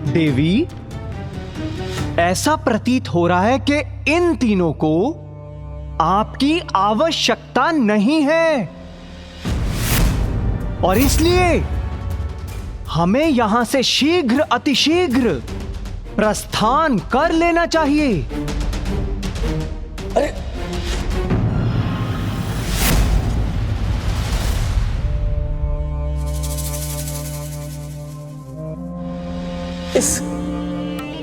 देवी, ऐसा प्रतीत हो रहा है कि इन तीनों को आपकी आवश्यकता नहीं है और इसलिए हमें यहां से शीघ्र अतिशीघ्र प्रस्थान कर लेना चाहिए। अरे इस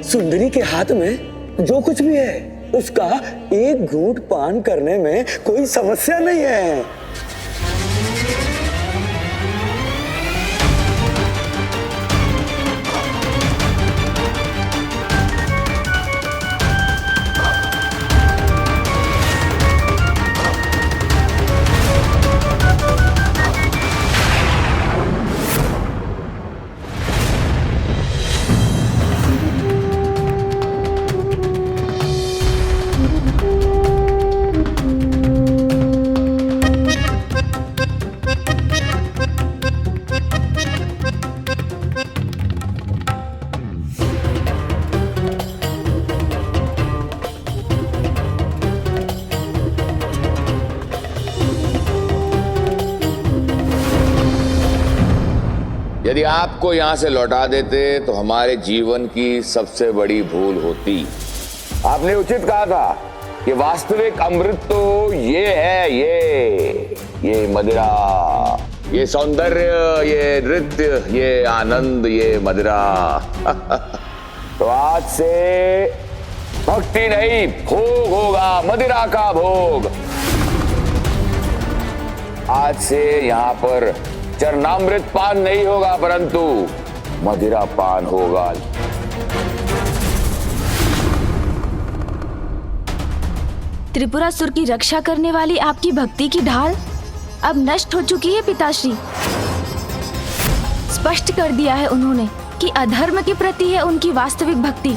सुंदरी के हाथ में जो कुछ भी है उसका एक घूंट पान करने में कोई समस्या नहीं है। यदि आपको यहां से लौटा देते तो हमारे जीवन की सबसे बड़ी भूल होती। आपने उचित कहा था कि वास्तविक अमृत तो ये है, ये मदिरा, ये सौंदर्य, ये नृत्य, ये आनंद, ये मदिरा। तो आज से भक्ति नहीं, भोग होगा, मदिरा का भोग। आज से यहां पर चरणामृत पान नहीं होगा परंतु मदिरा पान होगा। त्रिपुरासुर की रक्षा करने वाली आपकी भक्ति की ढाल अब नष्ट हो चुकी है पिताश्री। स्पष्ट कर दिया है उन्होंने कि अधर्म के प्रति है उनकी वास्तविक भक्ति।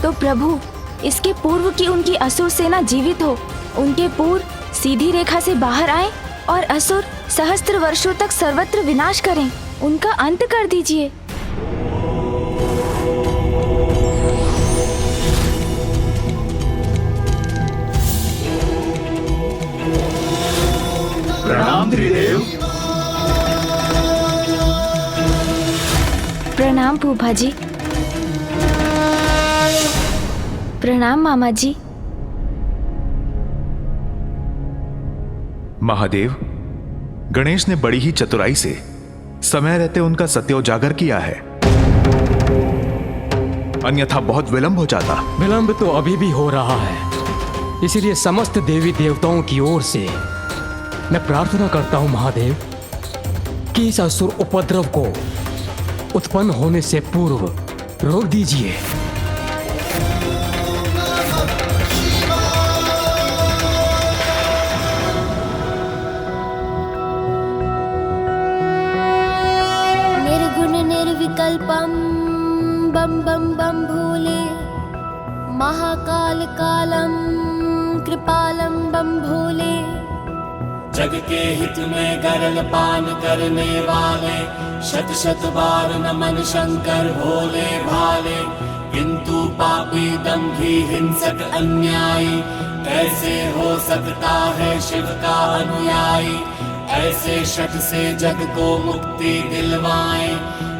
तो प्रभु, इसके पूर्व की उनकी असुर सेना जीवित हो, उनके पूर्व सीधी रेखा से बाहर आए और असुर सहस्त्र वर्षों तक सर्वत्र विनाश करें, उनका अंत कर दीजिए। प्रणाम त्रिदेव। प्रणाम फूफा जी। प्रणाम मामा जी। महादेव, गणेश ने बड़ी ही चतुराई से समय रहते उनका सत्य उजागर किया है, अन्यथा बहुत विलंब हो जाता। विलंब तो अभी भी हो रहा है, इसीलिए समस्त देवी देवताओं की ओर से मैं प्रार्थना करता हूं महादेव कि इस असुर उपद्रव को उत्पन्न होने से पूर्व रोक दीजिए। निर्विकल्पं बम बम बम भोले, महाकाल कालम कृपालम बम भोले। जग के हित में गरल पान करने वाले, शत शत बार नमन शंकर भोले भाले। किंतु पापी दंभी हिंसक अन्यायी, कैसे हो सकता है शिव का अनुयायी। ऐसे शठ से जग को मुक्ति दिलवाए,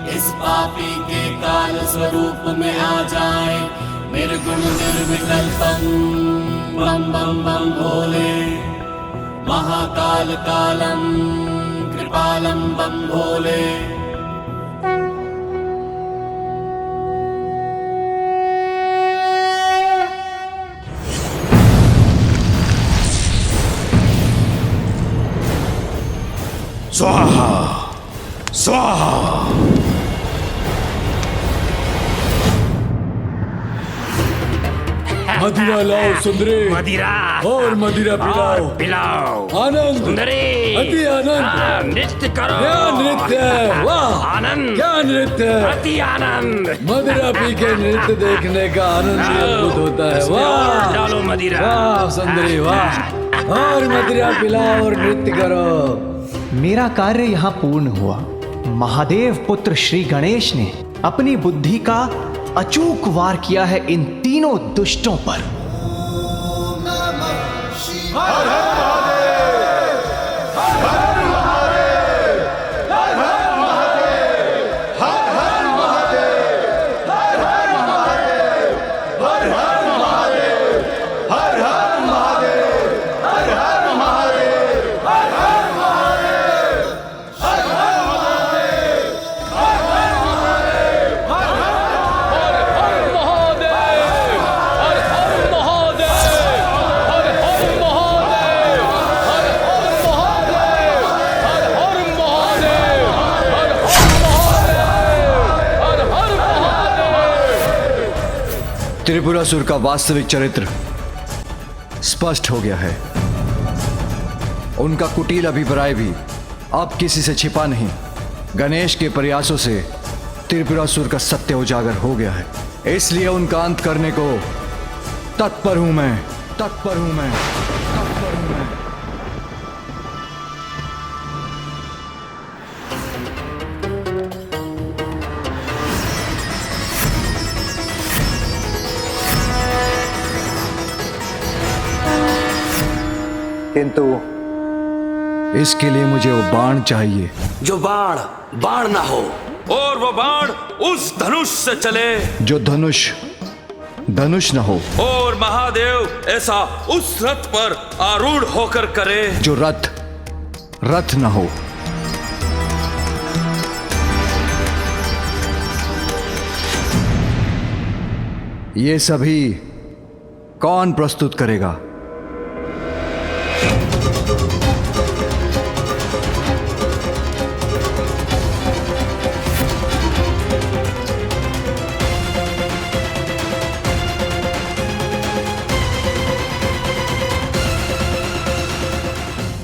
इस पापी के काल स्वरूप में आ जाए। निर्गुण निर्विकल्पम बम बम बम भोले, महाकाल कालम कृपालम बम भोले। स्वाहा स्वाहा। मदिरा लाओ सुंदरी, मदिरा और मदिरा पिलाओ, पिलाओ। आनंद, सुंदरी, अति आनंद, नृत्य करो। क्या नृत्य है, वाह, आनंद, क्या नृत्य है, अति आनंद। मदिरा पी के नृत्य देखने का आनंद ही अद्भुत होता है। वाह, डालो मदिरा, वाह सुंदरी वाह, और मदिरा पिलाओ और नृत्य करो। मेरा कार्य यहाँ पूर्ण हुआ, महादेव पुत्र श्री गणेश ने अपनी बुद्धि का अचूक वार किया है इन तीनों दुष्टों पर। त्रिपुरासुर का वास्तविक चरित्र स्पष्ट हो गया है। उनका कुटिल अभिप्राय भी अब किसी से छिपा नहीं। गणेश के प्रयासों से त्रिपुरासुर का सत्य उजागर हो गया है, इसलिए उनका अंत करने को तत्पर हूं मैं, तत्पर हूं मैं, तत्पर हूं मैं। किंतु इसके लिए मुझे वो बाण चाहिए जो बाण बाण ना हो, और वो बाण उस धनुष से चले जो धनुष धनुष न हो, और महादेव ऐसा उस रथ पर आरूढ़ होकर करे जो रथ रथ न हो। ये सभी कौन प्रस्तुत करेगा?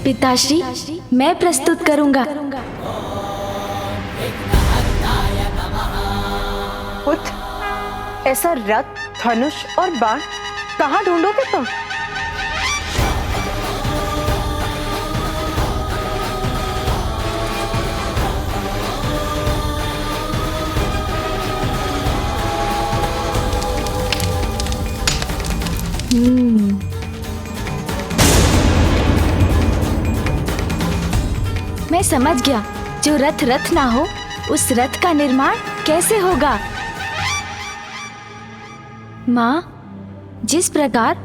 पिताश्री, मैं प्रस्तुत करूंगा। पुत्र, ऐसा रथ, धनुष और बाण कहाँ ढूंढोगे तुम? मैं समझ गया। जो रथ रथ ना हो, उस रथ का निर्माण कैसे होगा? माँ, जिस प्रकार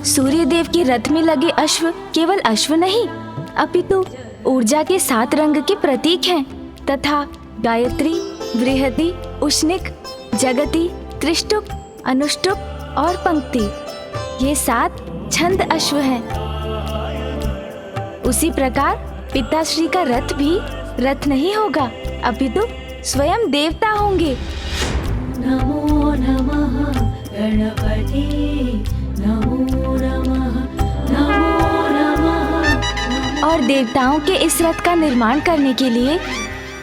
सूर्यदेव के रथ में लगे अश्व केवल अश्व नहीं, अपितु ऊर्जा के 7 रंग के प्रतीक हैं, तथा गायत्री, बृहति, उष्णिक, जगति, त्रिष्टुप, अनुष्टुप और पंक्ति, ये 7 छंद अश्व हैं। उसी प्रकार पिताश्री का रथ भी रथ नहीं होगा, अपितु स्वयं देवता होंगे। नमो नमः गणपति, नमो नमः, नमो नमः। और देवताओं के इस रथ का निर्माण करने के लिए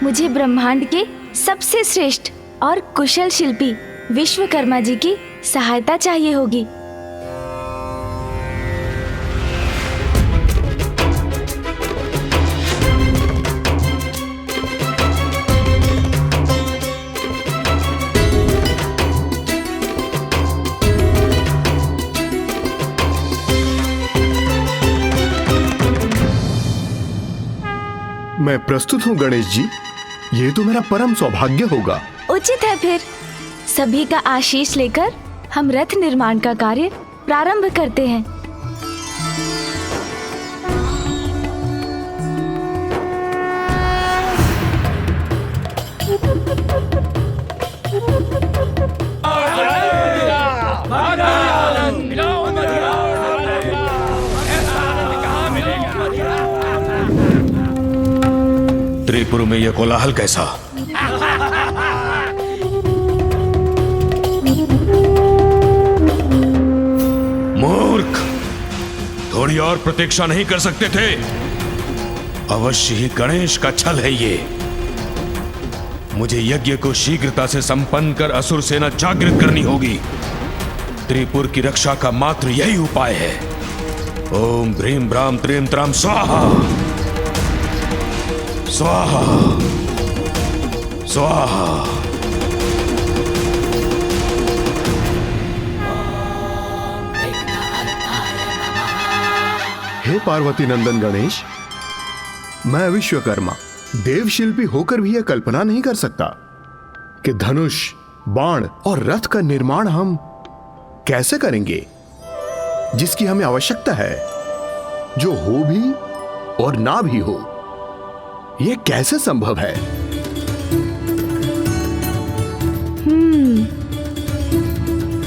मुझे ब्रह्मांड के सबसे श्रेष्ठ और कुशल शिल्पी विश्वकर्मा जी की सहायता चाहिए होगी। मैं प्रस्तुत हूँ गणेश जी, ये तो मेरा परम सौभाग्य होगा। उचित है, फिर सभी का आशीष लेकर हम रथ निर्माण का कार्य प्रारंभ करते हैं। त्रिपुर में यह कोलाहल कैसा? मूर्ख, थोड़ी और प्रतीक्षा नहीं कर सकते थे? अवश्य ही गणेश का छल है ये। मुझे यज्ञ को शीघ्रता से संपन्न कर असुर सेना जागृत करनी होगी। त्रिपुर की रक्षा का मात्र यही उपाय है। ओम ह्रीं ब्राम त्रीं त्राम स्वाहा स्वाहा। स्वाहा। हे पार्वती नंदन गणेश, मैं विश्वकर्मा देव शिल्पी होकर भी यह कल्पना नहीं कर सकता कि धनुष, बाण और रथ का निर्माण हम कैसे करेंगे, जिसकी हमें आवश्यकता है, जो हो भी और ना भी हो। यह कैसे संभव है?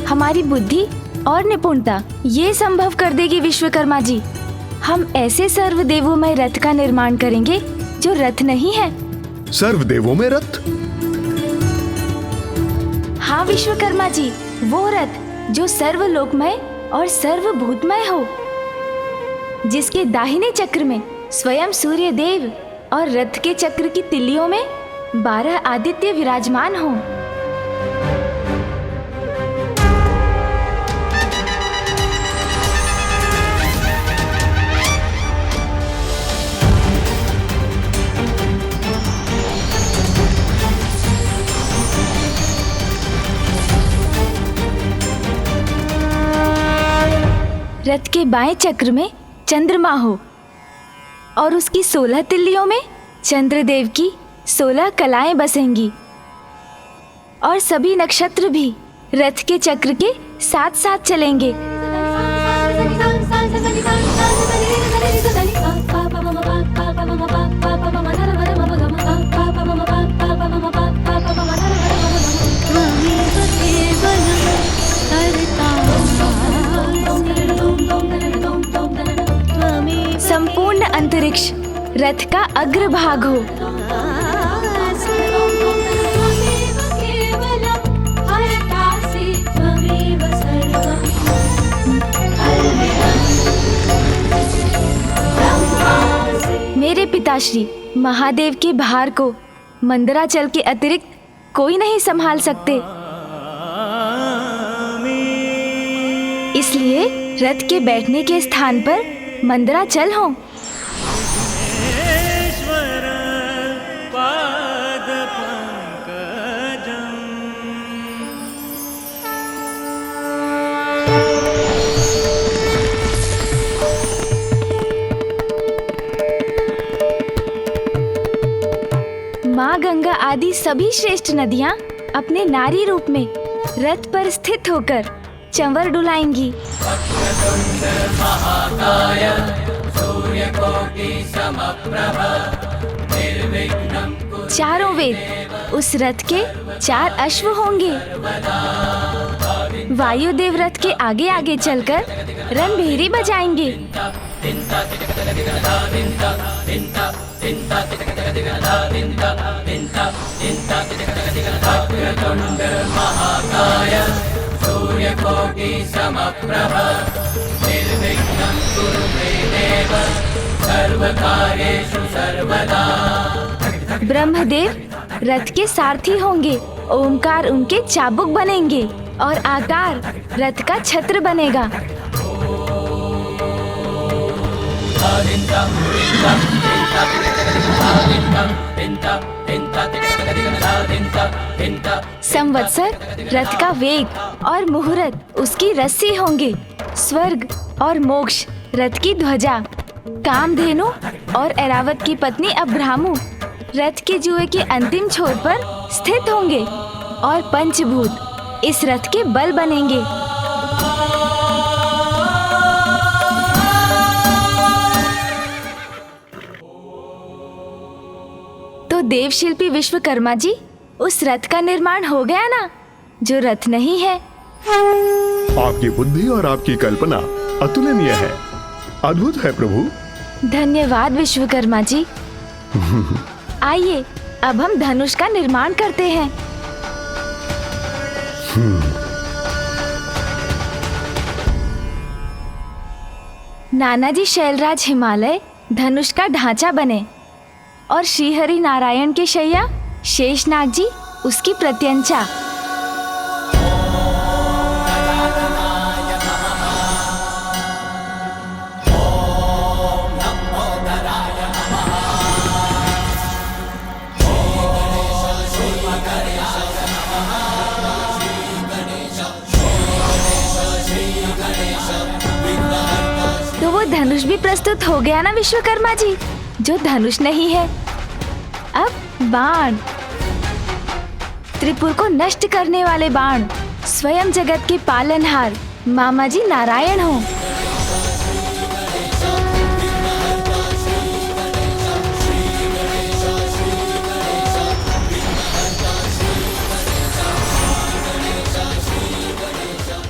हमारी बुद्धि और निपुणता ये संभव कर देगी विश्वकर्मा जी। हम ऐसे सर्वदेवोमय रथ का निर्माण करेंगे जो रथ नहीं है। सर्वदेवों में रथ? हाँ विश्वकर्मा जी, वो रथ जो सर्वलोकमय और सर्वभूतमय हो, जिसके दाहिने चक्र में स्वयं सूर्य देव और रथ के चक्र की तिल्लियों में 12 आदित्य विराजमान हो। रथ के बाएं चक्र में चंद्रमा हो और उसकी 16 तिल्लियों में चंद्रदेव की 16 कलाएं बसेंगी और सभी नक्षत्र भी रथ के चक्र के साथ साथ चलेंगे। संपूर्ण अंतरिक्ष रथ का अग्रभाग हो। मेरे पिताश्री महादेव के भार को मंदराचल के अतिरिक्त कोई नहीं संभाल सकते, इसलिए रथ के बैठने के स्थान पर मंदराचल हो। माँ गंगा आदि सभी श्रेष्ठ नदियाँ अपने नारी रूप में रथ पर स्थित होकर चंवर डुलाएंगी। चारों वेद उस रथ के 4 अश्व होंगे। वायुदेव रथ के आगे आगे चलकर रणभेरी बजाएंगे। ब्रह्मदेव रथ के सारथी होंगे। ओमकार उनके चाबुक बनेंगे और आकार रथ का छत्र बनेगा। संवत्सर रथ का वेग और मुहूर्त उसकी रस्सी होंगे। स्वर्ग और मोक्ष रथ की ध्वजा। कामधेनु और ऐरावत की पत्नी अब्राह्मु रथ के जुए के अंतिम छोर पर स्थित होंगे और पंचभूत इस रथ के बल बनेंगे। तो देवशिल्पी विश्वकर्मा जी, उस रथ का निर्माण हो गया ना, जो रथ नहीं है। आपकी बुद्धि और आपकी कल्पना अतुलनीय है, अद्भुत है प्रभु। धन्यवाद विश्वकर्मा जी। आइए अब हम धनुष का निर्माण करते हैं। नानाजी शैलराज हिमालय धनुष का ढांचा बने और श्रीहरि नारायण के शैया शेषनाग जी उसकी प्रत्यंचा। धनुष भी प्रस्तुत हो गया ना विश्वकर्मा जी, जो धनुष नहीं है। अब बाण, त्रिपुर को नष्ट करने वाले बाण, स्वयं जगत के पालनहार मामा जी नारायण हो।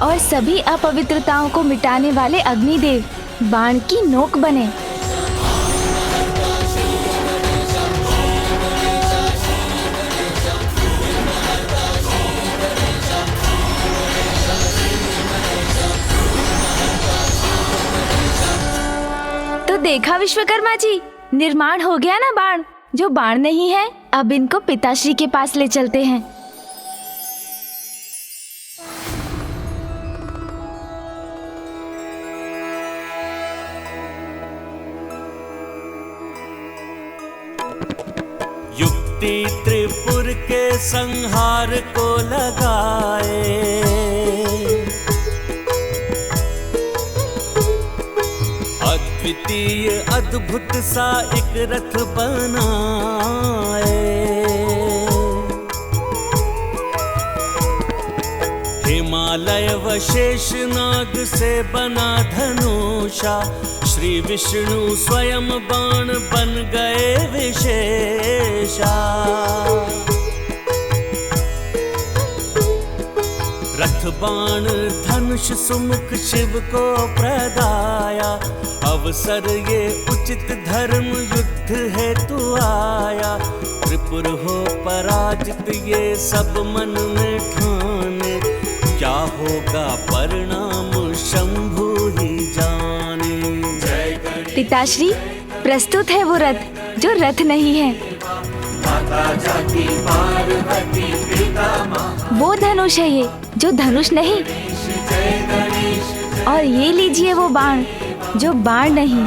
और सभी अपवित्रताओं को मिटाने वाले अग्निदेव बाण की नोक बने। तो देखा विश्वकर्मा जी, निर्माण हो गया ना बाण। जो बाण नहीं है, अब इनको पिताश्री के पास ले चलते हैं। युक्ति त्रिपुर के संहार को लगाए, अद्वितीय अद्भुत सा एक रथ बनाए। हिमालय व शेषनाग से बना धनुषा, श्री विष्णु स्वयं बाण बन गए विशेषा। रथ बाण धनुष सुमुख शिव को प्रदाया, अवसर ये उचित धर्म युद्ध हेतु आया। त्रिपुर हो पराजित ये सब मन में ठाने, क्या होगा परिणाम शंभु ही जाने। पिताश्री, प्रस्तुत है वो रथ जो रथ नहीं है। वो धनुष है ये जो धनुष नहीं। और ये लीजिए वो बाण जो बाण नहीं।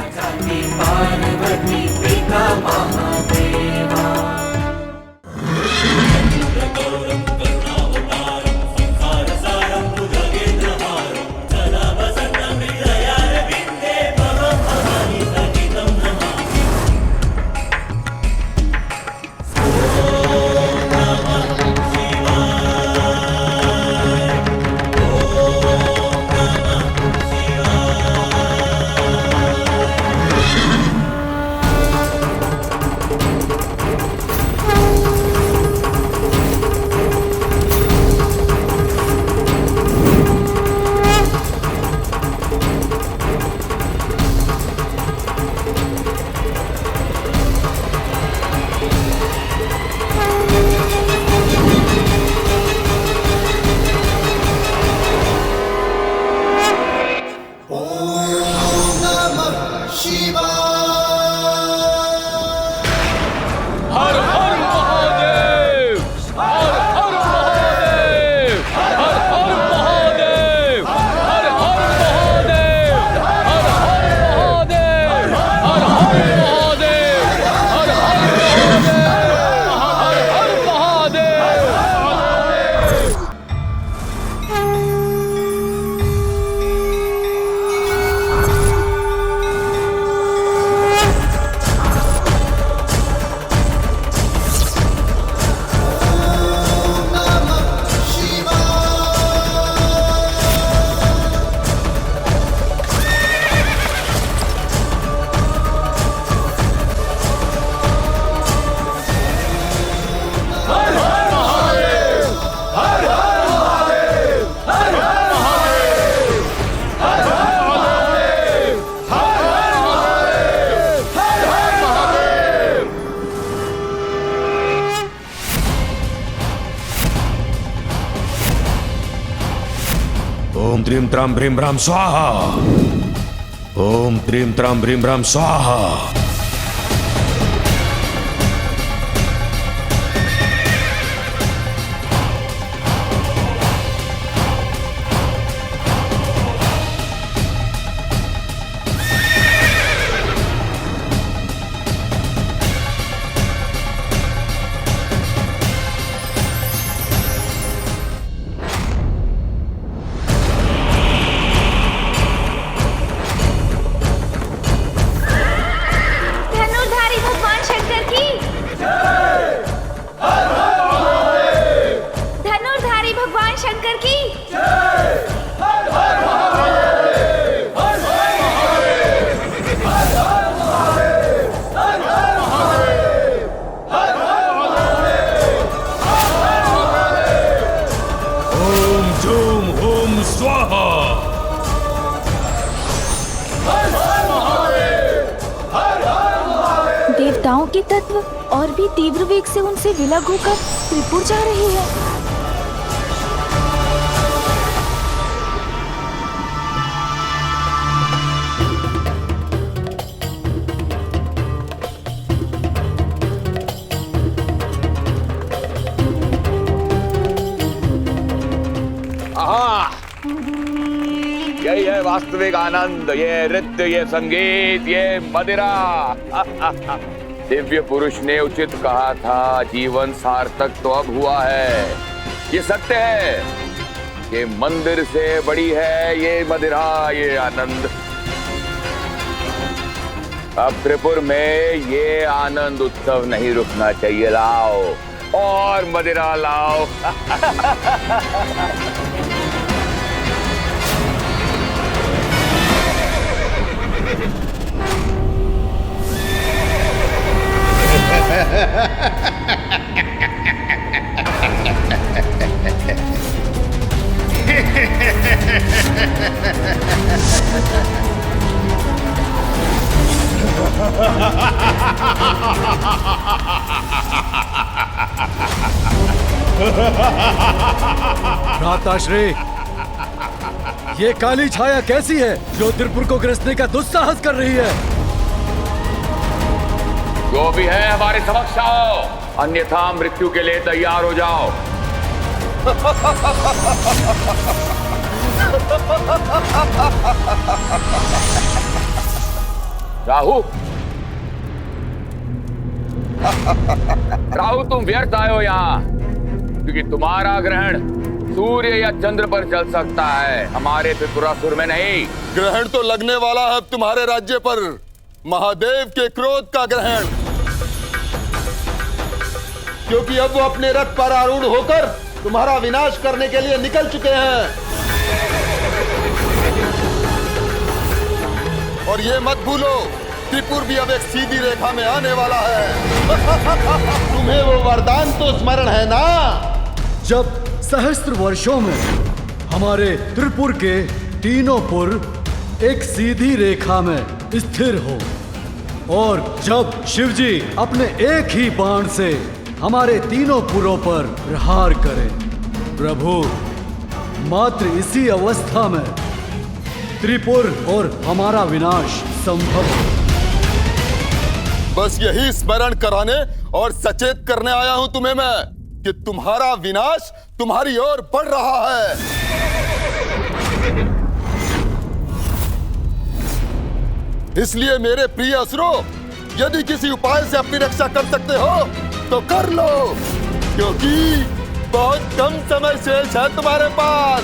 ओम त्रीम त्राम भ्रीम भ्राम स्वाहा। ओम त्रीम त्राम भ्रीम भ्राम स्वाहा। स्वाहा। देवताओं के तत्व और भी तीव्र वेग से उनसे विलग होकर त्रिपुर जा रही है। यही है वास्तविक आनंद, ये नृत्य, ये संगीत, ये मदिरा। दिव्य पुरुष ने उचित कहा था, जीवन सार्थक तो अब हुआ है। ये सत्य है, ये मंदिर से बड़ी है ये मदिरा, ये आनंद। अब त्रिपुर में ये आनंद उत्सव नहीं रुकना चाहिए। लाओ और मदिरा लाओ। भ्राताश्री, ये काली छाया कैसी है जो त्रिपुर को ग्रसने का दुस्साहस कर रही है? जो भी है हमारे समक्ष आओ, अन्यथा मृत्यु के लिए तैयार हो जाओ। राहु, राहु तुम व्यर्थ आए हो यहाँ, क्योंकि तुम्हारा ग्रहण सूर्य या चंद्र पर चल सकता है, हमारे त्रिपुरासुर में नहीं। ग्रहण तो लगने वाला है तुम्हारे राज्य पर, महादेव के क्रोध का ग्रहण, क्योंकि अब वो अपने रथ पर आरूढ़ होकर तुम्हारा विनाश करने के लिए निकल चुके हैं। और ये मत भूलो, त्रिपुर भी अब एक सीधी रेखा में आने वाला है। तुम्हें वो वरदान तो स्मरण है ना, जब सहस्त्र वर्षों में हमारे त्रिपुर के तीनों पुर एक सीधी रेखा में स्थिर हो, और जब शिवजी अपने एक ही बाण से हमारे तीनों पुरों पर प्रहार करें। प्रभु, मात्र इसी अवस्था में त्रिपुर और हमारा विनाश संभव है। बस यही स्मरण कराने और सचेत करने आया हूं तुम्हें मैं कि तुम्हारा विनाश तुम्हारी ओर बढ़ रहा है। इसलिए मेरे प्रिय असुरों, यदि किसी उपाय से अपनी रक्षा कर सकते हो तो कर लो, क्योंकि बहुत कम समय शेष है तुम्हारे पास।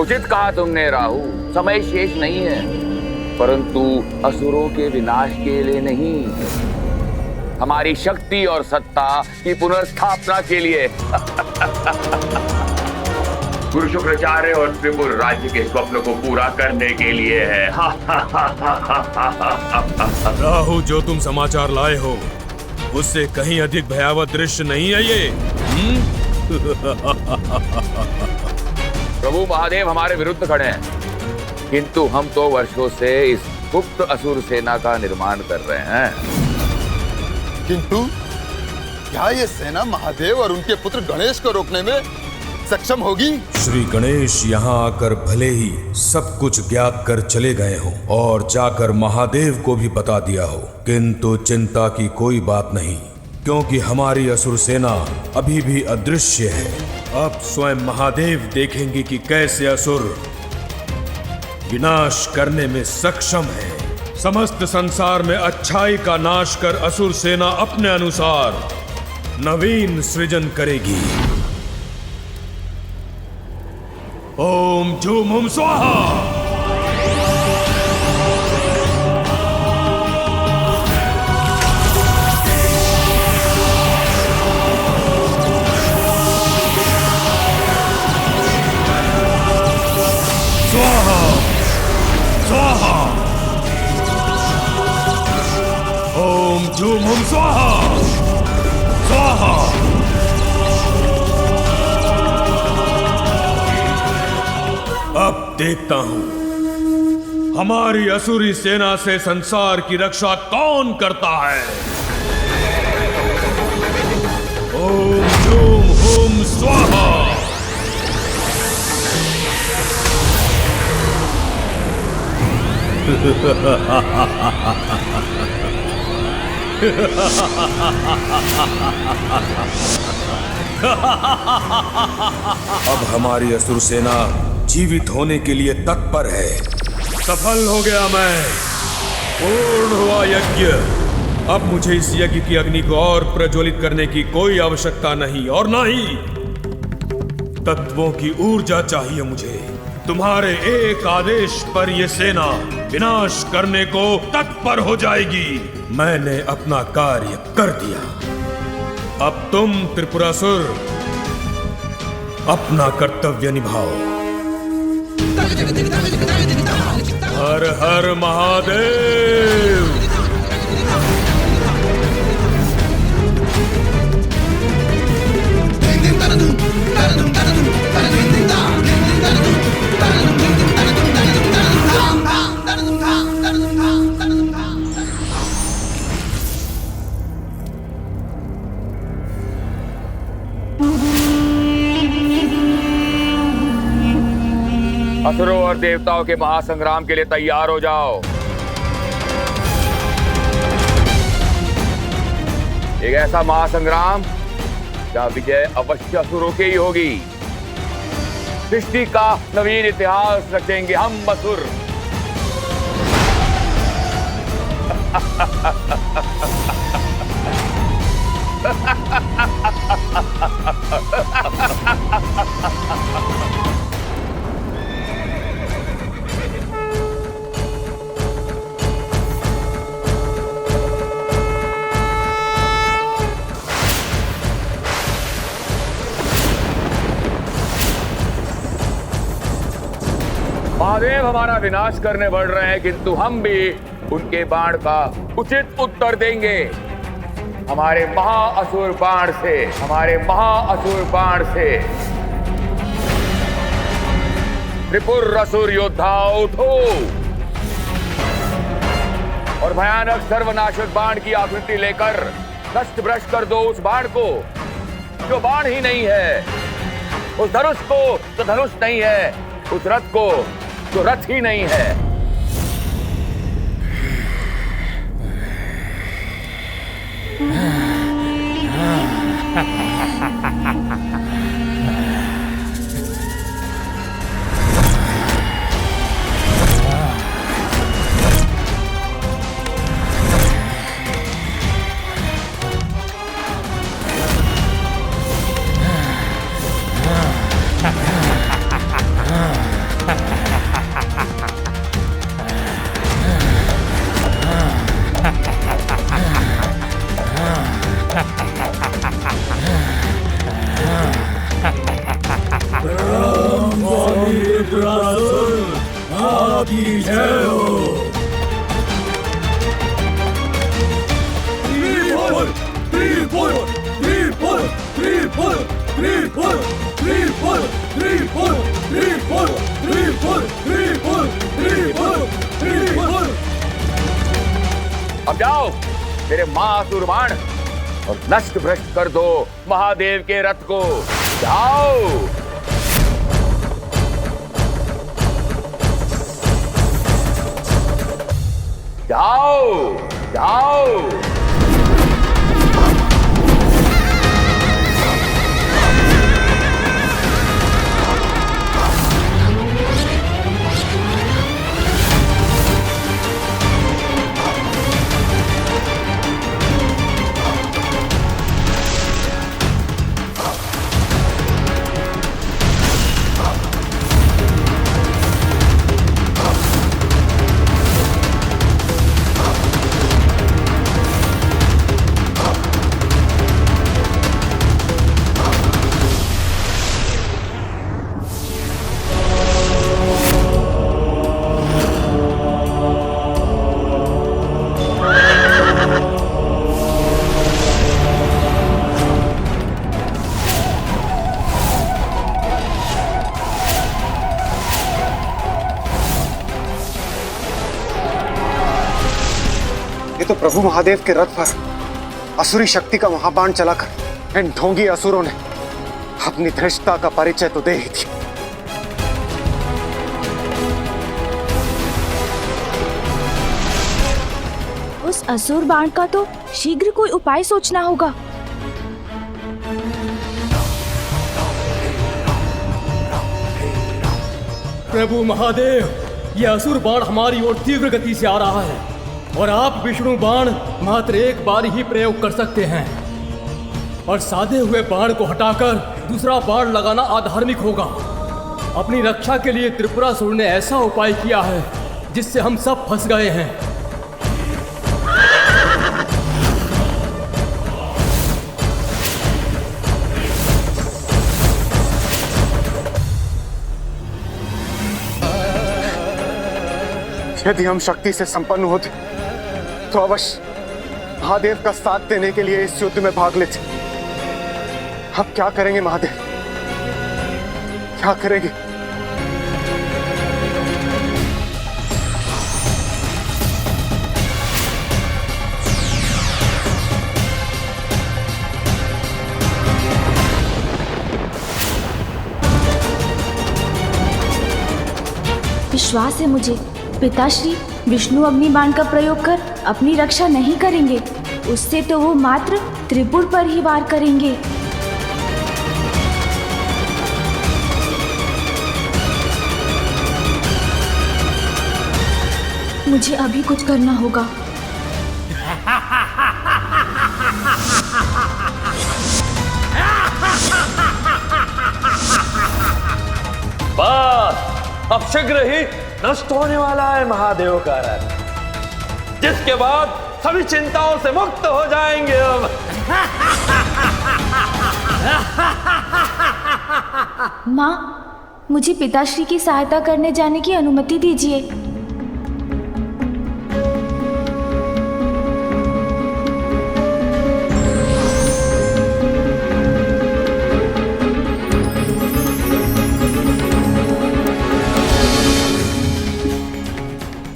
उचित कहा तुमने राहु, समय शेष नहीं है, परंतु असुरों के विनाश के लिए नहीं, हमारी शक्ति और सत्ता की पुनर्स्थापना के लिए। गुरु शुक्राचार्य और त्रिपुर राज्य के स्वप्न को पूरा करने के लिए है। राहु, जो तुम समाचार लाए हो उससे कहीं अधिक भयावह दृश्य नहीं है ये। प्रभु महादेव हमारे विरुद्ध खड़े हैं, किंतु हम तो वर्षों से इस गुप्त असुर सेना का निर्माण कर रहे हैं। किंतु क्या ये सेना महादेव और उनके पुत्र गणेश को रोकने में सक्षम होगी? श्री गणेश यहाँ आकर भले ही सब कुछ ज्ञात कर चले गए हो और जाकर महादेव को भी बता दिया हो, किंतु चिंता की कोई बात नहीं, क्योंकि हमारी असुर सेना अभी भी अदृश्य है। अब स्वयं महादेव देखेंगे कि कैसे असुर विनाश करने में सक्षम है। समस्त संसार में अच्छाई का नाश कर असुर सेना अपने अनुसार नवीन सृजन करेगी। ओम झूम हुम स्वाहा। स्वाहा स्वाहा देखता हूं हमारी असुरी सेना से संसार की रक्षा कौन करता है। ओम जूम हुम स्वाहा। अब हमारी असुर सेना जीवित होने के लिए तत्पर है। सफल हो गया मैं, पूर्ण हुआ यज्ञ। अब मुझे इस यज्ञ की अग्नि को और प्रज्वलित करने की कोई आवश्यकता नहीं, और ना ही तत्वों की ऊर्जा चाहिए मुझे। तुम्हारे एक आदेश पर यह सेना विनाश करने को तत्पर हो जाएगी। मैंने अपना कार्य कर दिया। अब तुम त्रिपुरासुर अपना कर्तव्य निभाओ। हर हर महादेव। असुरों और देवताओं के महासंग्राम के लिए तैयार हो जाओ। एक ऐसा महासंग्राम जहां विजय अवश्य असुरों की ही होगी। सृष्टि का नवीन इतिहास रचेंगे हम असुर। महादेव हमारा विनाश करने बढ़ रहे हैं, किंतु हम भी उनके बाण का उचित उत्तर देंगे। हमारे महाअसुर बाण से, हमारे महाअसुर बाण से। त्रिपुर असुर योद्धा उठो और भयानक सर्वनाशक बाण की आकृति लेकर नष्ट भ्रष्ट कर दो उस बाण को जो बाण ही नहीं है, उस धनुष को जो धनुष नहीं है, उस रथ को जो रथ ही नहीं है। अब जाओ मेरे महाअसुर बाण और नष्ट भ्रष्ट कर दो महादेव के रथ को। जाओ। जाओ जाओ। तो प्रभु महादेव के रथ पर असुरी शक्ति का महाबाण चलाकर इन ढोंगी असुरों ने अपनी धृष्टता का परिचय तो दे ही दिया। उस असुर बाण का तो शीघ्र कोई उपाय सोचना होगा। प्रभु महादेव, यह असुर बाण हमारी ओर तीव्र गति से आ रहा है और आप विष्णु बाण मात्र एक बार ही प्रयोग कर सकते हैं और साधे हुए बाण को हटाकर दूसरा बाण लगाना अधार्मिक होगा। अपनी रक्षा के लिए त्रिपुरासुर ने ऐसा उपाय किया है जिससे हम सब फंस गए हैं। यदि हम शक्ति से संपन्न होते तो अवश्य महादेव का साथ देने के लिए इस युद्ध में भाग लेते। अब क्या करेंगे महादेव, क्या करेंगे? विश्वास है मुझे, पिताश्री विष्णु अग्निबाण का प्रयोग कर अपनी रक्षा नहीं करेंगे। उससे तो वो मात्र त्रिपुर पर ही वार करेंगे। मुझे अभी कुछ करना होगा। बस अब शीघ्र ही नष्ट होने वाला है महादेव का रथ, जिसके बाद सभी चिंताओं से मुक्त हो जाएंगे। अब माँ, मुझे पिताश्री की सहायता करने जाने की अनुमति दीजिए।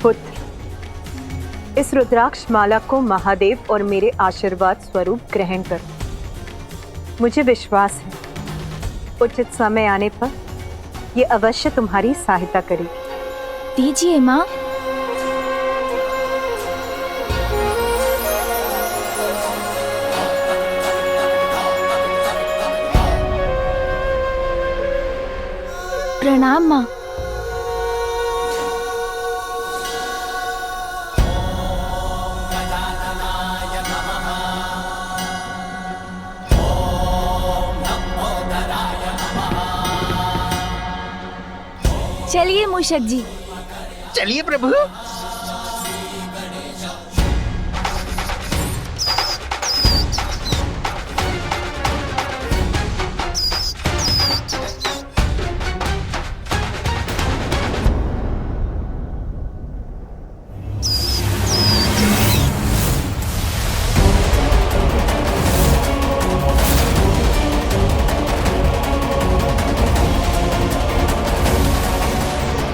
पुत्र, इस रुद्राक्ष माला को महादेव और मेरे आशीर्वाद स्वरूप ग्रहण कर। मुझे विश्वास है उचित समय आने पर यह अवश्य तुम्हारी सहायता करेगी। दीजिए माँ। प्रणाम माँ। चलिए मूषक जी। चलिए प्रभु।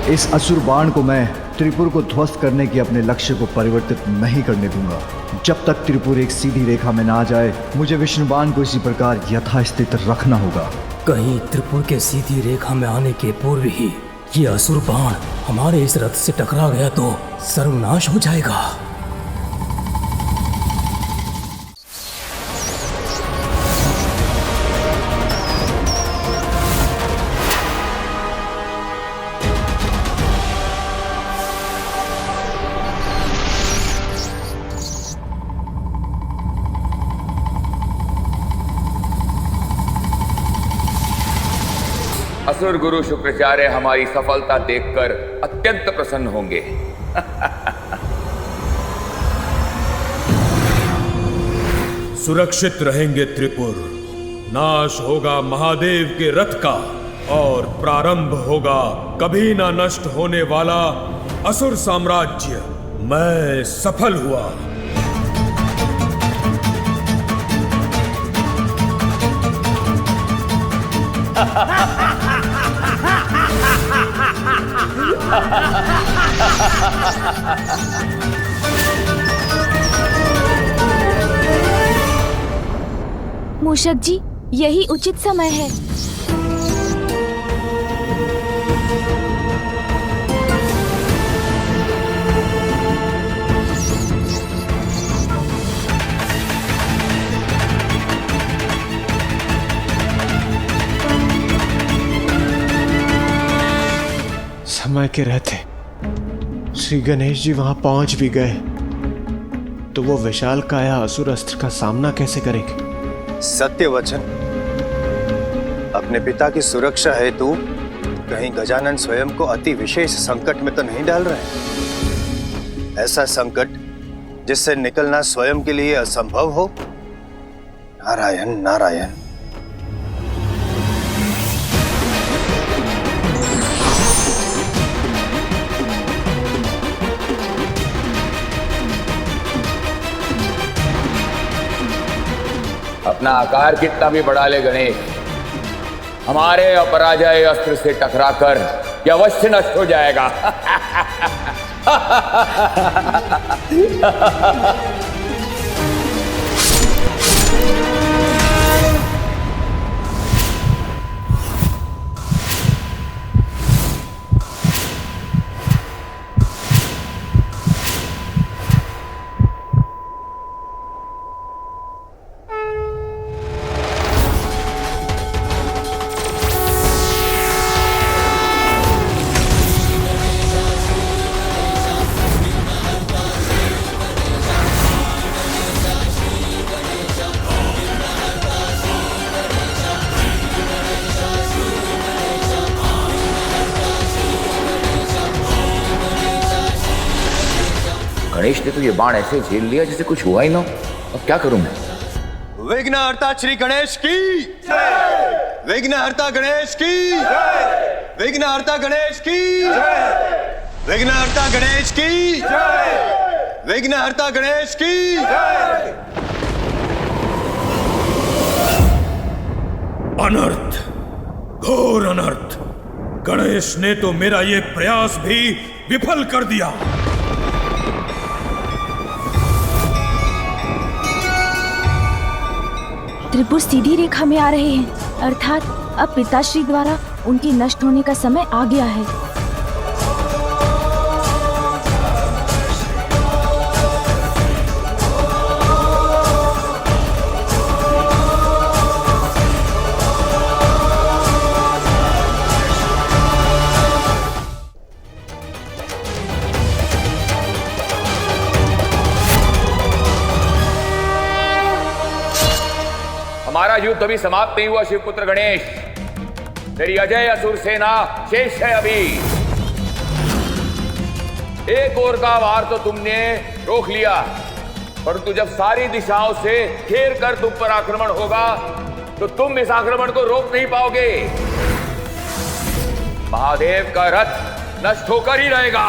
इस असुर बाण को मैं त्रिपुर को ध्वस्त करने के अपने लक्ष्य को परिवर्तित नहीं करने दूंगा। जब तक त्रिपुर एक सीधी रेखा में ना आ जाए, मुझे विष्णु बाण को इसी प्रकार यथास्थित रखना होगा। कहीं त्रिपुर के सीधी रेखा में आने के पूर्व ही ये असुर बाण हमारे इस रथ से टकरा गया तो सर्वनाश हो जाएगा। असुर गुरु शुक्राचार्य हमारी सफलता देखकर अत्यंत प्रसन्न होंगे। सुरक्षित रहेंगे त्रिपुर, नाश होगा महादेव के रथ का और प्रारंभ होगा कभी ना नष्ट होने वाला असुर साम्राज्य। मैं सफल हुआ। मूषक जी, यही उचित समय है। समय के रहते श्री गणेश जी वहां पहुंच भी गए तो वो विशाल काया असुर अस्त्र का सामना कैसे करेंगे? सत्य वचन। अपने पिता की सुरक्षा हेतु कहीं गजानन स्वयं को अति विशेष संकट में तो नहीं डाल रहे? ऐसा संकट जिससे निकलना स्वयं के लिए असंभव हो? नारायण नारायण। अपना आकार कितना भी बढ़ा ले गणेश, हमारे अपराजय अस्त्र से टकराकर यह अवश्य नष्ट हो जाएगा। गणेश ने तो ये बाण ऐसे झेल लिया जैसे कुछ हुआ ही ना। अब क्या करूं मैं? विघ्नहर्ता श्री गणेश की जय। विघ्नहर्ता गणेश की जय। विघ्नहर्ता गणेश की जय। विघ्नहर्ता गणेश की जय। विघ्नहर्ता गणेश की जय। अनर्थ, घोर अनर्थ। गणेश ने तो मेरा ये प्रयास भी विफल कर दिया। त्रिपुर सीधी रेखा में आ रहे हैं, अर्थात अब पिताश्री द्वारा उनके नष्ट होने का समय आ गया है। हमारा युद्ध अभी समाप्त नहीं हुआ शिवपुत्र गणेश। तेरी अजय असुर सेना शेष है अभी। एक ओर का वार तो तुमने रोक लिया, परंतु जब सारी दिशाओं से घेर कर तुम पर आक्रमण होगा तो तुम इस आक्रमण को रोक नहीं पाओगे। महादेव का रथ नष्ट होकर ही रहेगा।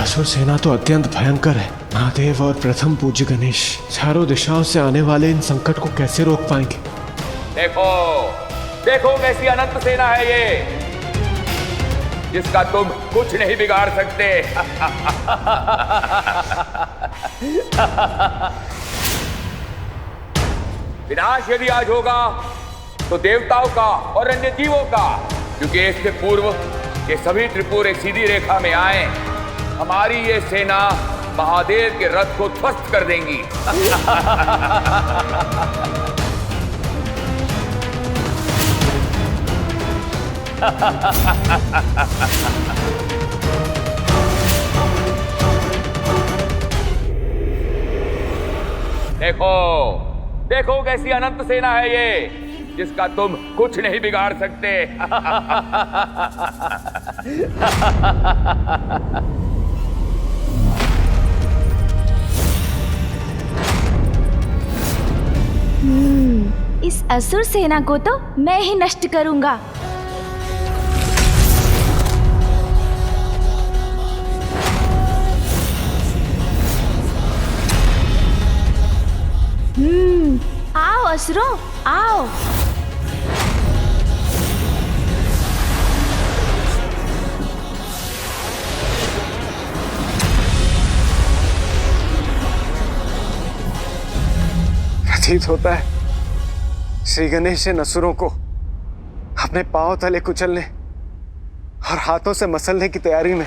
असुर सेना तो अत्यंत भयंकर है। महादेव और प्रथम पूज्य गणेश चारों दिशाओं से आने वाले इन संकट को कैसे रोक पाएंगे? देखो देखो कैसी अनंत सेना है ये, जिसका तुम कुछ नहीं बिगाड़ सकते। विनाश यदि आज होगा तो देवताओं का और अन्य जीवों का, क्योंकि इससे पूर्व ये सभी त्रिपुर एक सीधी रेखा में आए, हमारी ये सेना महादेव के रथ को ध्वस्त कर देंगी। देखो देखो कैसी अनंत सेना है ये, जिसका तुम कुछ नहीं बिगाड़ सकते। इस असुर सेना को तो मैं ही नष्ट करूंगा। आओ असुरों, आओ। प्रतीत होता है श्री गणेश इन असुरों को अपने पांव तले कुचलने और हाथों से मसलने की तैयारी में।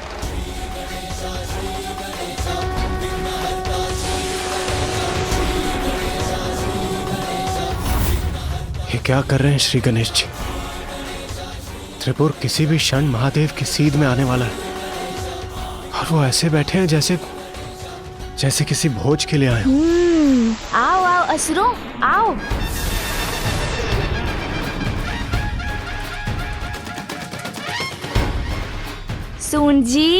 ये क्या कर रहे हैं श्री गणेश जी? त्रिपुर किसी भी क्षण महादेव की सीध में आने वाला है और वो ऐसे बैठे हैं जैसे किसी भोज के लिए आए हों। आओ आओ असुरों, आओ। सून जी,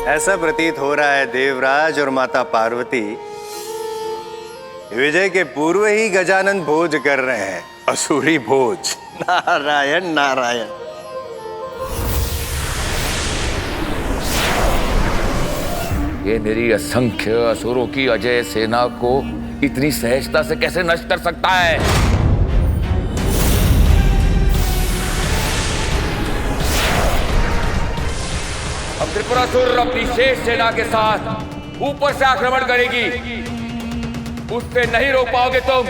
ऐसा प्रतीत हो रहा है देवराज और माता पार्वती विजय के पूर्व ही गजानन भोज कर रहे हैं, असुरी भोज। नारायण नारायण। ये मेरी असंख्य असुरों की अजय सेना को इतनी सहजता से कैसे नष्ट कर सकता है? अब त्रिपुरासुर अपनी शेष सेना के साथ ऊपर से आक्रमण करेगी, उससे नहीं रोक पाओगे तुम।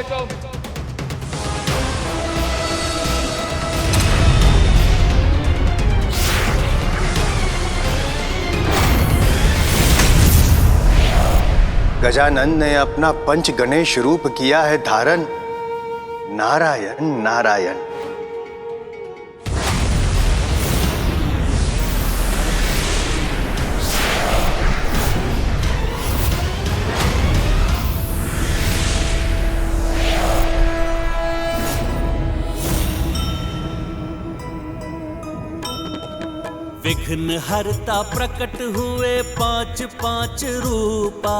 गजानन ने अपना पंच गणेश रूप किया है धारण। नारायण नारायण। विघ्न हरता प्रकट हुए पांच पांच रूपा,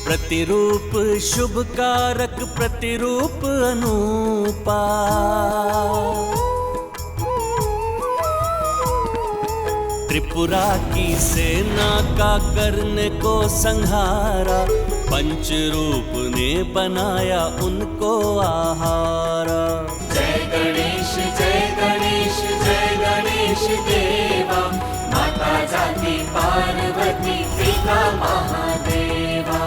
प्रतिरूप शुभ कारक प्रतिरूप अनूपा। त्रिपुरा की सेना का करने को संहारा, पंच रूप ने बनाया उनको आहारा। जय गणेश जय गणेश जय गणेश देवा, माता जाति पार्वती पिता महादेवा।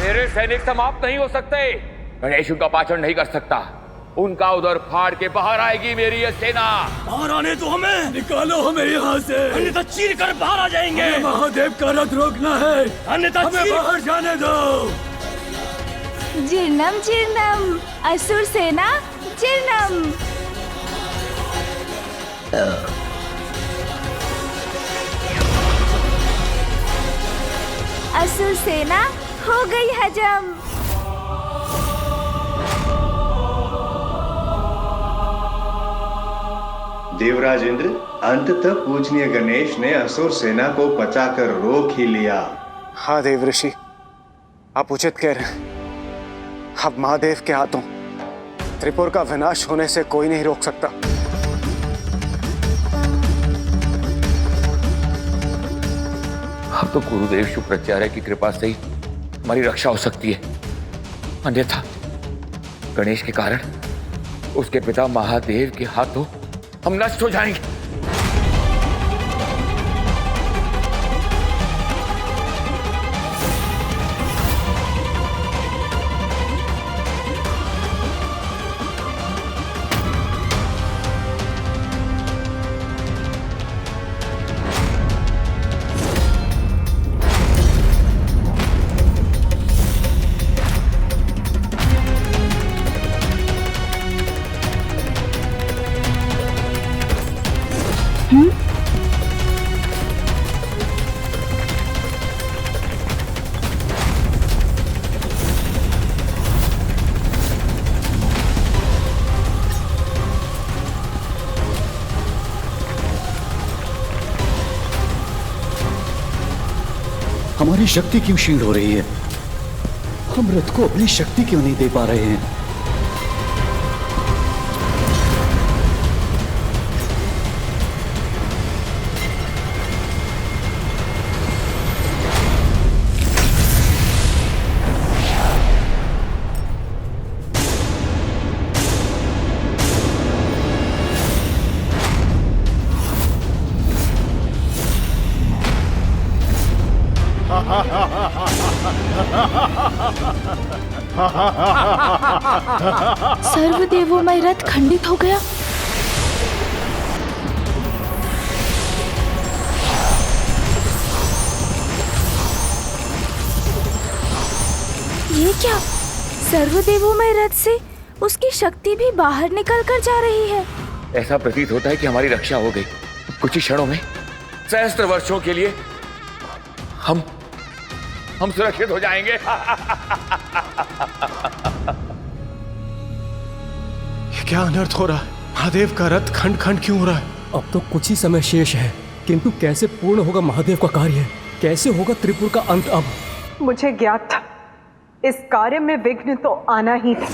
मेरे सैनिक समाप्त नहीं हो सकते, गणेश उनका पाचन नहीं कर सकता। उनका उधर फाड़ के बाहर आएगी मेरी ये सेना। बाहर आने तो हमें, निकालो हमें यहाँ से, अन्यथा चीर कर बाहर आ जाएंगे। महादेव का रथ रोकना है, अन्यथा हमें बाहर जाने दो। जीर्णम जीर्णम असुर सेना जीर्णम। असुर सेना हो गई हजम। देवराज इंद्र, अंततः पूजनीय गणेश ने असुर सेना को पचाकर रोक ही लिया। हाँ देव ऋषि, आप उचित कह रहे हैं। अब महादेव के हाथों त्रिपुर का विनाश होने से कोई नहीं रोक सकता। अब तो गुरुदेव शुक्राचार्य की कृपा से ही हमारी रक्षा हो सकती है, अन्यथा गणेश के कारण उसके पिता महादेव के हाथों हम नष्ट हो जाएंगे। हमारी शक्ति क्यों क्षीण हो रही है? हम रथ को अपनी शक्ति क्यों नहीं दे पा रहे हैं? सर्वदेवोमय रथ खंडित हो गया। ये क्या? सर्वदेवोमय रथ से उसकी शक्ति भी बाहर निकल कर जा रही है। ऐसा प्रतीत होता है कि हमारी रक्षा हो गई। कुछ ही क्षणों में, सहस्त्र वर्षों के लिए हम सुरक्षित हो जाएंगे। क्या अनर्थ हो रहा है? महादेव का रथ खंड खंड क्यों हो रहा है? अब तो कुछ ही समय शेष है, किंतु कैसे पूर्ण होगा महादेव का कार्य? कैसे होगा त्रिपुर का अंत? अब मुझे ज्ञात था इस कार्य में विघ्न तो आना ही था।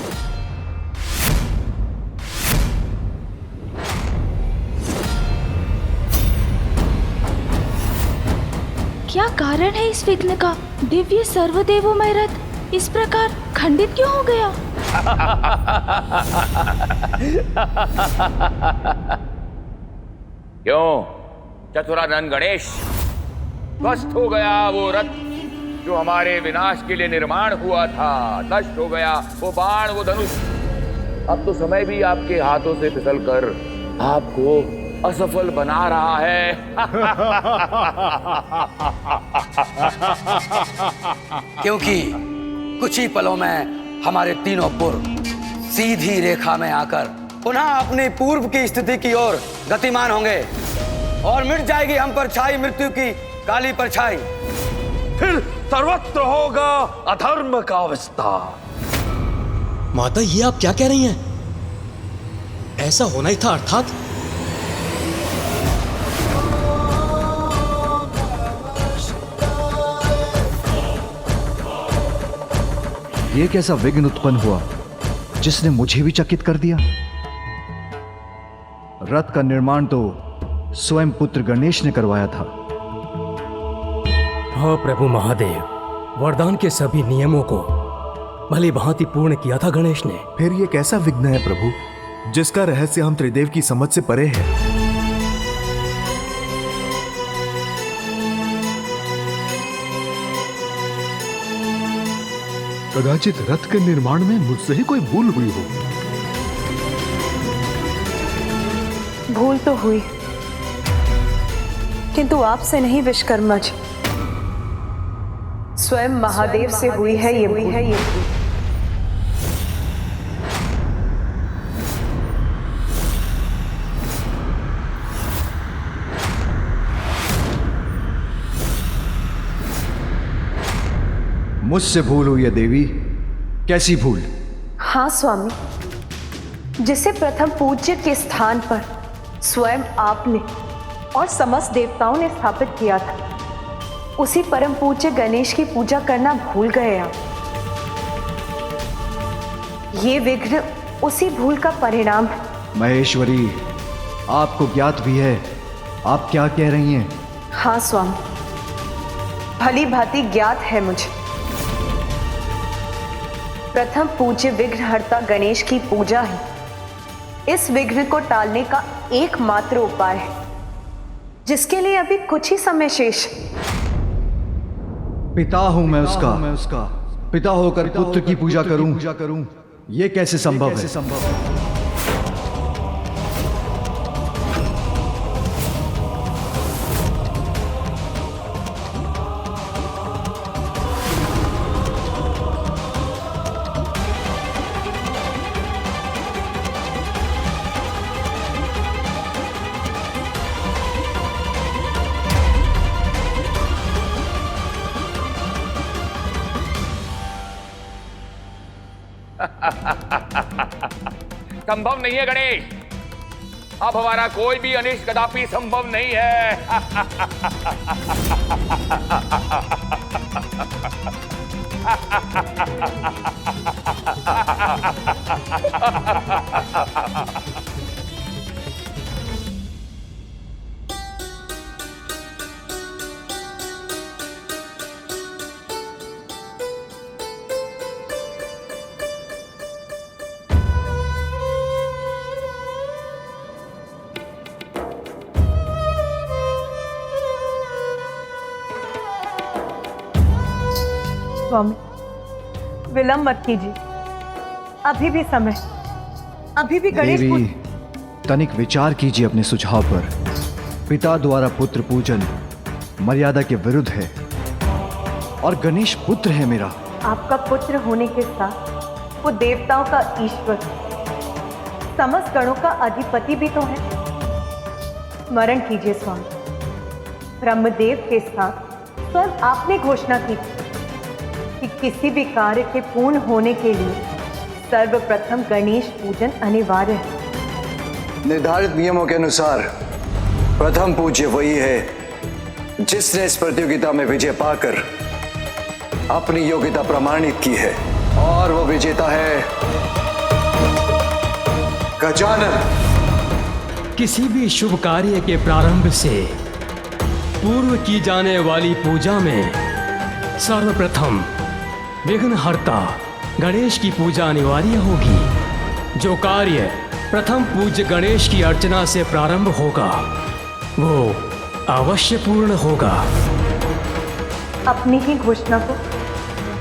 क्या कारण है इस विघ्न का? दिव्य सर्वदेवोमय रथ इस प्रकार खंडित क्यों हो गया? क्यों चतुरानन गणेश? ध्वस्त हो गया वो रथ जो हमारे विनाश के लिए निर्माण हुआ था। नष्ट हो गया वो बाण, वो धनुष। अब तो समय भी आपके हाथों से फिसलकर आपको असफल बना रहा है। क्योंकि कुछ ही पलों में हमारे तीनों पुर सीधी रेखा में आकर पुनः अपनी पूर्व की स्थिति की ओर गतिमान होंगे और मिट जाएगी हम पर छाई मृत्यु की काली परछाई। फिर सर्वत्र होगा अधर्म का विस्तार। माता, ये आप क्या कह रही हैं? ऐसा होना ही था अर्थात? ये कैसा विघ्न उत्पन्न हुआ जिसने मुझे भी चकित कर दिया? रथ का निर्माण तो स्वयं पुत्र गणेश ने करवाया था। हाँ प्रभु महादेव, वरदान के सभी नियमों को भली भांति पूर्ण किया था गणेश ने। फिर ये कैसा विघ्न है प्रभु, जिसका रहस्य हम त्रिदेव की समझ से परे है? कदाचित रथ के निर्माण में मुझसे ही कोई भूल हुई हो। भूल तो हुई, किंतु आपसे नहीं विश्वकर्मा जी, स्वयं महादेव से हुई है ये भूल। मुझसे भूल हुई है देवी। कैसी भूल? हाँ स्वामी, जिसे प्रथम पूज्य के स्थान पर स्वयं आपने और समस्त देवताओं ने स्थापित किया था, उसी परम पूज्य गणेश की पूजा करना भूल गए आप। ये विघ्न उसी भूल का परिणाम है। महेश्वरी, आपको ज्ञात भी है आप क्या कह रही हैं? हाँ स्वामी, भली भांति ज्ञात है मुझे। प्रथम पूज्य विघ्नहर्ता गणेश की पूजा ही इस विघ्न को टालने का एकमात्र उपाय है, जिसके लिए अभी कुछ ही समय शेष है। पिता हूं मैं उसका, पिता होकर पुत्र की पूजा करूं, ये कैसे संभव है? संभव नहीं है गणेश। अब हमारा कोई भी अनिष्ट कदापि संभव नहीं है। स्वामी, विलंब मत कीजिए, अभी भी समय, अभी भी गणेश देवी, तनिक विचार कीजिए अपने सुझाव पर। पिता द्वारा पुत्र पूजन मर्यादा के विरुद्ध है और गणेश पुत्र है मेरा। आपका पुत्र होने के साथ वो देवताओं का ईश्वर, समस्त गणों का अधिपति भी तो है। स्मरण कीजिए स्वामी, ब्रह्मदेव के साथ स्वयं आपने घोषणा की कि किसी भी कार्य के पूर्ण होने के लिए सर्वप्रथम गणेश पूजन अनिवार्य है। निर्धारित नियमों के अनुसार प्रथम पूज्य वही है जिसने इस प्रतियोगिता में विजय पाकर अपनी योग्यता प्रमाणित की है, और वो विजेता है गजानन। किसी भी शुभ कार्य के प्रारंभ से पूर्व की जाने वाली पूजा में सर्वप्रथम विघ्नहर्ता गणेश की पूजा अनिवार्य होगी। जो कार्य प्रथम पूज्य गणेश की अर्चना से प्रारंभ होगा वो अवश्य पूर्ण होगा। अपनी ही घोषणा को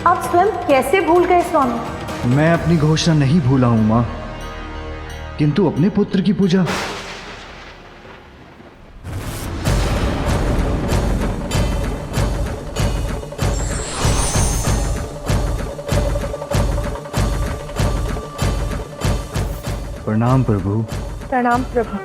आप स्वयं कैसे भूल गए स्वामी? मैं अपनी घोषणा नहीं भूला हूं मां, किंतु अपने पुत्र की पूजा। प्रणाम प्रभु। प्रणाम प्रभु।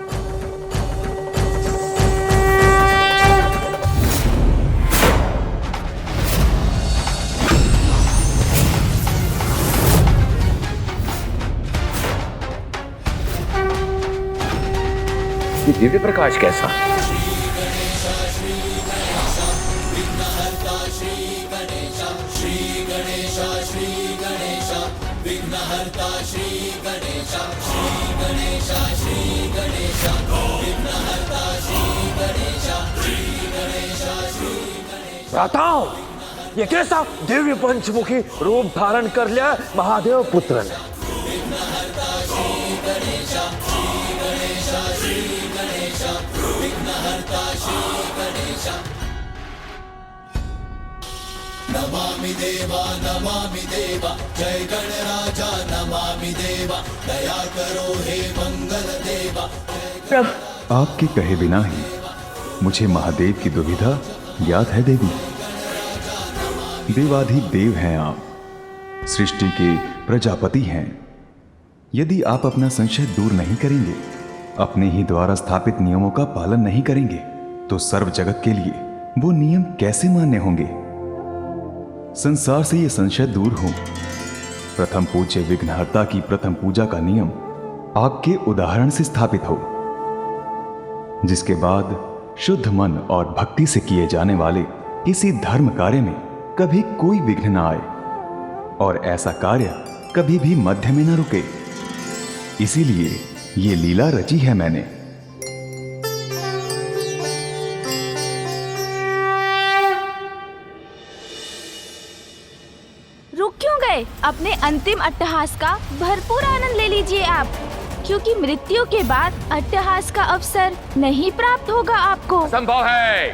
ये दिव्य प्रकाश कैसा? विघ्नहर्ता श्री गणेश, श्री गणेश, श्री गणेश, विघ्नहर्ता श्री गणेश, श्री गणेश, श्री गणेश। भ्राताओं, ये कैसा दिव्य पंचमुखी रूप धारण कर लिया महादेव पुत्र ने। विघ्नहर्ता श्री गणेश, श्री गणेश, श्री गणेश, विघ्नहर्ता श्री गणेश। नमामि देवा जय गणराजा, नमामि देवा दया करो हे मंगल देवा। प्रभु, आपके कहे बिना ही मुझे महादेव की दुविधा याद है देवी। देवाधिदेव हैं आप, सृष्टि के प्रजापति हैं। यदि आप अपना संशय दूर नहीं करेंगे, अपने ही द्वारा स्थापित नियमों का पालन नहीं करेंगे, तो सर्व जगत के लिए वो नियम कैसे मान्य होंगे? संसार से ये संशय दूर हो। प्रथम पूज्य विघ्नहर्ता की प्रथम पूजा का नियम आपके उदाहरण से स्थापित हो, जिसके बाद शुद्ध मन और भक्ति से किए जाने वाले किसी धर्म कार्य में कभी कोई विघ्न न आए और ऐसा कार्य कभी भी मध्य में न रुके। इसीलिए ये लीला रची है मैंने। रुक क्यों गए? अपने अंतिम अट्टहास का भरपूर आनंद ले लीजिए आप, क्योंकि मृत्यु के बाद अट्टहास का अवसर नहीं प्राप्त होगा आपको। असंभव है,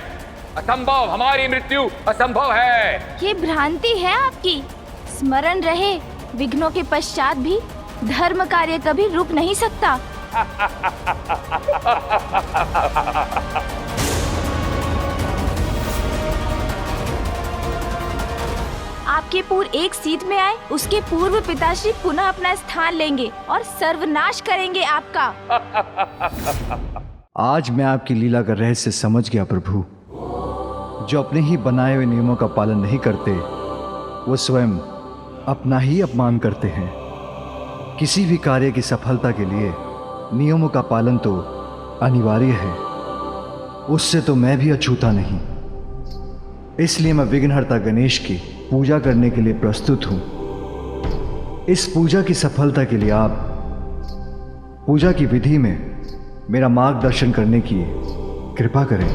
असंभव, हमारी मृत्यु असंभव है। ये भ्रांति है आपकी। स्मरण रहे, विघ्नों के पश्चात भी धर्म कार्य कभी रुक नहीं सकता। आपके पूर्व एक सीट में आए, उसके पूर्व पिताश्री पुनः अपना स्थान लेंगे और सर्वनाश करेंगे आपका। आज मैं आपकी लीला का रहस्य समझ गया प्रभु। जो अपने ही बनाए हुए नियमों का पालन नहीं करते, वो स्वयं अपना ही अपमान करते हैं। किसी भी कार्य की सफलता के लिए नियमों का पालन तो अनिवार्य है, उससे तो मैं भी अछूता नहीं। इसलिए मैं विघ्नहर्ता गणेश की पूजा करने के लिए प्रस्तुत हूं। इस पूजा की सफलता के लिए आप पूजा की विधि में मेरा मार्गदर्शन करने की कृपा करें।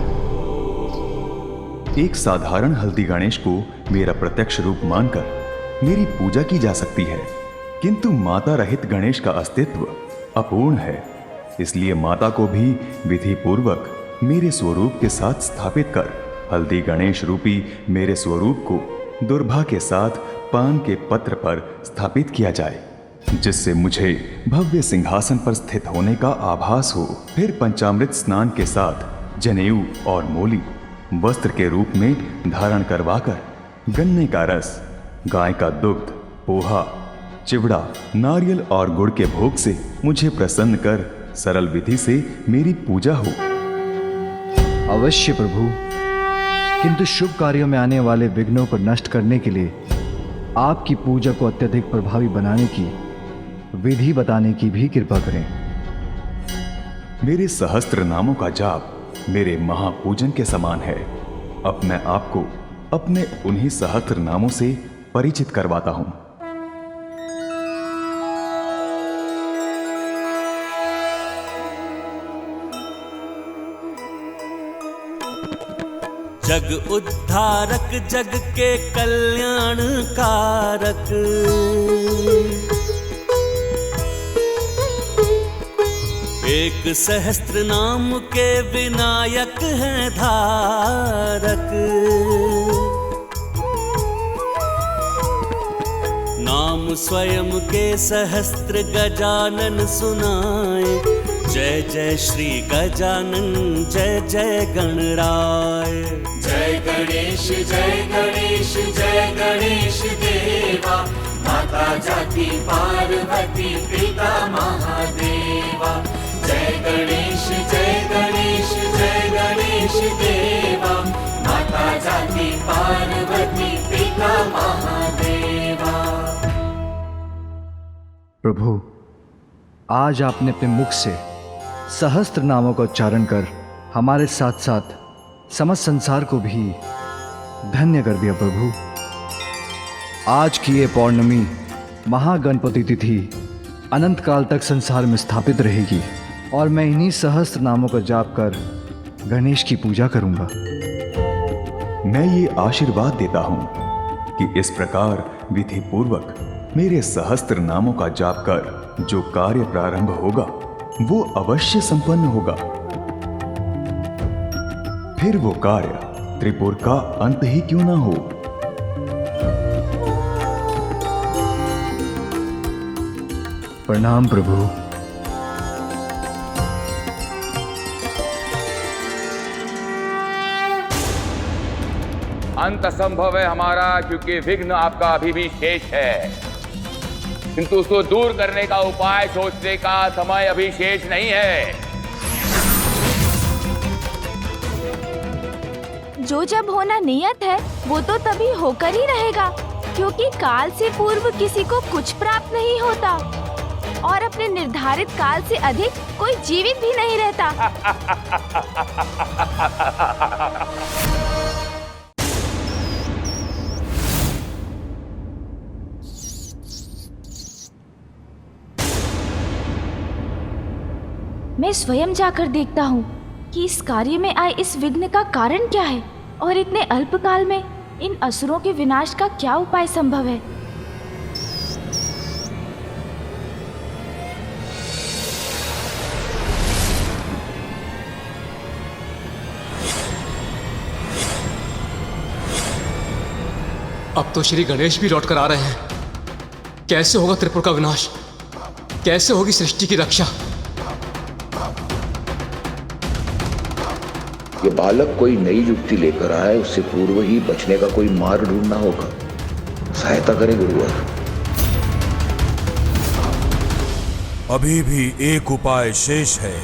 एक साधारण हल्दी गणेश को मेरा प्रत्यक्ष रूप मानकर मेरी पूजा की जा सकती है, किंतु माता रहित गणेश का अस्तित्व अपूर्ण है। इसलिए माता को भी विधि पूर्वक मेरे स्वरूप के साथ स्थापित कर हल्दी गणेश रूपी मेरे स्वरूप को दुर्भा के साथ पान के पत्र पर स्थापित किया जाए, जिससे मुझे भव्य सिंहासन पर स्थित होने का आभास हो। फिर पंचामृत स्नान के साथ जनेऊ और मोली वस्त्र के रूप में धारण करवाकर गन्ने का रस, गाय का दुग्ध, पोहा, चिवड़ा, नारियल और गुड़ के भोग से मुझे प्रसन्न कर सरल विधि से मेरी पूजा हो। अवश्य प्रभु, किंतु शुभ कार्यों में आने वाले विघ्नों को नष्ट करने के लिए आपकी पूजा को अत्यधिक प्रभावी बनाने की विधि बताने की भी कृपा करें। मेरे सहस्त्र नामों का जाप मेरे महापूजन के समान है। अब मैं आपको अपने उन्हीं सहस्त्र नामों से परिचित करवाता हूं। जग उद्धारक, जग के कल्याण कारक, एक सहस्त्र नाम के विनायक हैं धारक। नाम स्वयं के सहस्त्र गजानन सुनाए। जय जय श्री गजानन, जय जय गणराय। जय गणेश जय गणेश जय गणेश देवा, माता जाति पार्वती पिता महादेवा। जय गणेश जय गणेश जय गणेश देवा, माता जाति पार्वती पिता महादेवा। प्रभु, आज आपने अपने मुख से सहस्त्र नामों का उच्चारण कर हमारे साथ साथ समस्त संसार को भी धन्य कर दिया। प्रभु, आज की ये पौर्णमी महागणपति तिथि अनंत काल तक संसार में स्थापित रहेगी और मैं इन्हीं सहस्त्र नामों का जाप कर गणेश की पूजा करूंगा। मैं ये आशीर्वाद देता हूं कि इस प्रकार विधि पूर्वक मेरे सहस्त्र नामों का जाप कर जो कार्य प्रारंभ होगा वो अवश्य संपन्न होगा। फिर वो कार्य त्रिपुर का अंत ही क्यों ना हो। प्रणाम प्रभु। अंत संभव है हमारा, क्योंकि विघ्न आपका अभी भी शेष है, किंतु उसको दूर करने का उपाय सोचने का समय अभी शेष नहीं है। जो जब होना नियत है वो तो तभी होकर ही रहेगा, क्योंकि काल से पूर्व किसी को कुछ प्राप्त नहीं होता और अपने निर्धारित काल से अधिक कोई जीवित भी नहीं रहता। मैं स्वयं जाकर देखता हूँ कि इस कार्य में आए इस विघ्न का कारण क्या है और इतने अल्प काल में इन असुरों के विनाश का क्या उपाय संभव है। अब तो श्री गणेश भी लौट कर आ रहे हैं। कैसे होगा त्रिपुर का विनाश? कैसे होगी सृष्टि की रक्षा? ये बालक कोई नई युक्ति लेकर आए, उससे पूर्व ही बचने का कोई मार्ग ढूंढना होगा। सहायता करें गुरुवर। अभी भी एक उपाय शेष है।